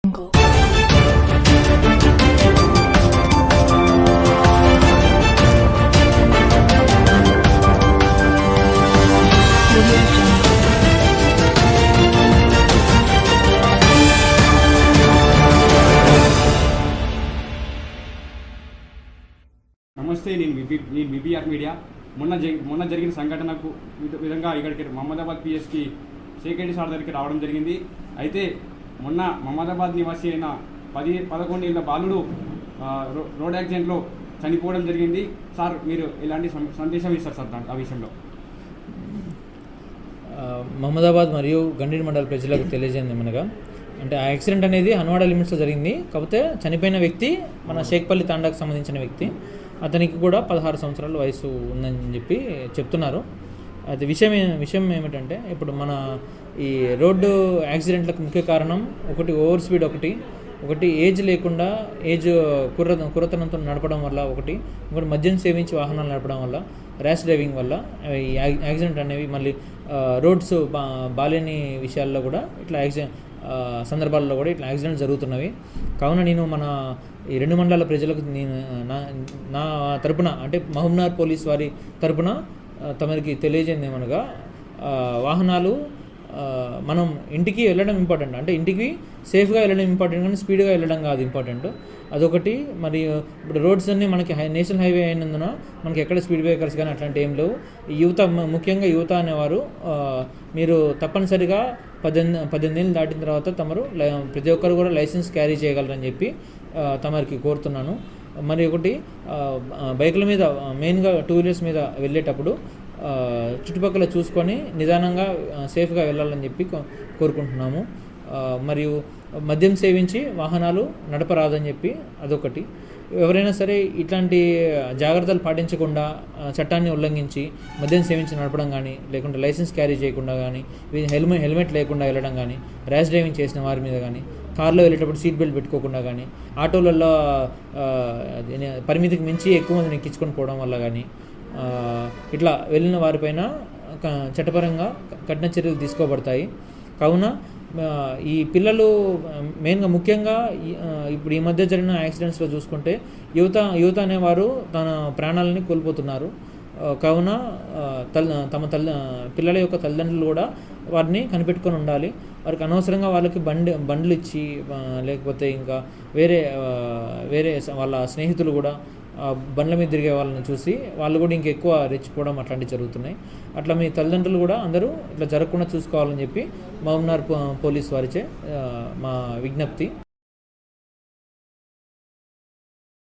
Jungle. నమస్తే, నేను BBR media. మొన్న జరిగిన సంఘటనకు విధంగా ఇక్కడికి మహమ్మదాబాద్ పిఎస్కి షేక్ రెడ్డి సార్ దగ్గరికి రావడం జరిగింది. అయితే మొన్న మహమ్మదాబాద్ నివాసి అయిన 11 ఏళ్ల బాలుడు రోడ్ యాక్సిడెంట్లో చనిపోవడం జరిగింది. సార్, మీరు ఎలాంటి సందేశం ఇస్తారు సార్ ఆ విషయంలో? మహమ్మదాబాద్ మరియు గండీడ్ మండల ప్రజలకు తెలియజేయండి మనగా, అంటే ఆ యాక్సిడెంట్ అనేది హన్వాడ లిమిట్స్లో జరిగింది. కాకపోతే చనిపోయిన వ్యక్తి మన షేక్పల్లి తాండాకు సంబంధించిన వ్యక్తి. అతనికి కూడా 16 సంవత్సరాల వయసు ఉందని చెప్పి చెప్తున్నారు. అది విషయం ఏమిటంటే, ఇప్పుడు మన ఈ రోడ్డు యాక్సిడెంట్లకు ముఖ్య కారణం ఒకటి ఓవర్ స్పీడ్, ఒకటి ఏజ్ లేకుండా కుర్రతనంతో నడపడం వల్ల, ఒకటి మద్యం సేవించి వాహనాలు నడపడం వల్ల, ర్యాష్ డ్రైవింగ్ వల్ల ఈ యాక్సిడెంట్ అనేవి మళ్ళీ రోడ్స్ బాలేని విషయాల్లో కూడా ఇట్లా సందర్భాల్లో కూడా ఇట్లా యాక్సిడెంట్ జరుగుతున్నవి. కావున నేను మన ఈ 2 మండలాల ప్రజలకు నేను నా తరపున, అంటే మహబూబ్నగర్ పోలీస్ వారి తరపున తమరికి తెలియజేయండి ఏమనగా, వాహనాలు మనం ఇంటికి వెళ్ళడం ఇంపార్టెంట్, అంటే ఇంటికి సేఫ్గా వెళ్ళడం ఇంపార్టెంట్, కానీ స్పీడ్గా వెళ్ళడం కాదు ఇంపార్టెంట్. అదొకటి. మరి ఇప్పుడు రోడ్స్ అన్నీ మనకి నేషనల్ హైవే అయినందున మనకి ఎక్కడ స్పీడ్ బ్రేకర్స్ కానీ అట్లాంటి ఏం లేవు. ముఖ్యంగా యువత అనేవారు మీరు తప్పనిసరిగా 18 ఏళ్ళు దాటిన తర్వాత తమరు ప్రతి ఒక్కరు కూడా లైసెన్స్ క్యారీ చేయగలరని చెప్పి తమరికి కోరుతున్నాను. మరి ఒకటి, బైకుల మీద మెయిన్గా 2 వీలర్స్ మీద వెళ్ళేటప్పుడు చుట్టుపక్కల చూసుకొని నిదానంగా సేఫ్గా వెళ్ళాలని చెప్పి కోరుకుంటున్నాము. మరియు మద్యం సేవించి వాహనాలు నడపరాదని చెప్పి అదొకటి. ఎవరైనా సరే ఇట్లాంటి జాగ్రత్తలు పాటించకుండా చట్టాన్ని ఉల్లంఘించి మద్యం సేవించి నడపడం కానీ, లేకుంటే లైసెన్స్ క్యారీ చేయకుండా కానీ, హెల్మెట్ లేకుండా వెళ్ళడం కానీ, ర్యాష్ డ్రైవింగ్ చేసిన వారి మీద కానీ, కార్లో వెళ్ళేటప్పుడు సీట్ బెల్ట్ పెట్టుకోకుండా కానీ, ఆటోలలో పరిమితికి మించి ఎక్కువ మందిని ఎక్కించుకొని పోవడం వల్ల కానీ, ఇట్లా వెళ్ళిన వారిపైన చట్టపరంగా కఠిన చర్యలు తీసుకోబడతాయి. కావున ఈ పిల్లలు మెయిన్గా ముఖ్యంగా ఇప్పుడు ఈ మధ్య జరిగిన యాక్సిడెంట్స్లో చూసుకుంటే యువత అనేవారు తన ప్రాణాలని కోల్పోతున్నారు. కావున పిల్లల యొక్క తల్లిదండ్రులు కూడా వారిని కనిపెట్టుకొని ఉండాలి. వారికి అనవసరంగా వాళ్ళకి బండ్లు ఇచ్చి, లేకపోతే ఇంకా వేరే వాళ్ళ స్నేహితులు కూడా బండ్ల మీద తిరిగే వాళ్ళని చూసి వాళ్ళు కూడా ఇంకెక్కువ రెచ్చిపోవడం అట్లాంటివి జరుగుతున్నాయి. అట్లా మీ తల్లిదండ్రులు కూడా అందరూ ఇట్లా జరగకుండా చూసుకోవాలని చెప్పి మహబూబ్నగర్ పోలీస్ వారిచే మా విజ్ఞప్తి.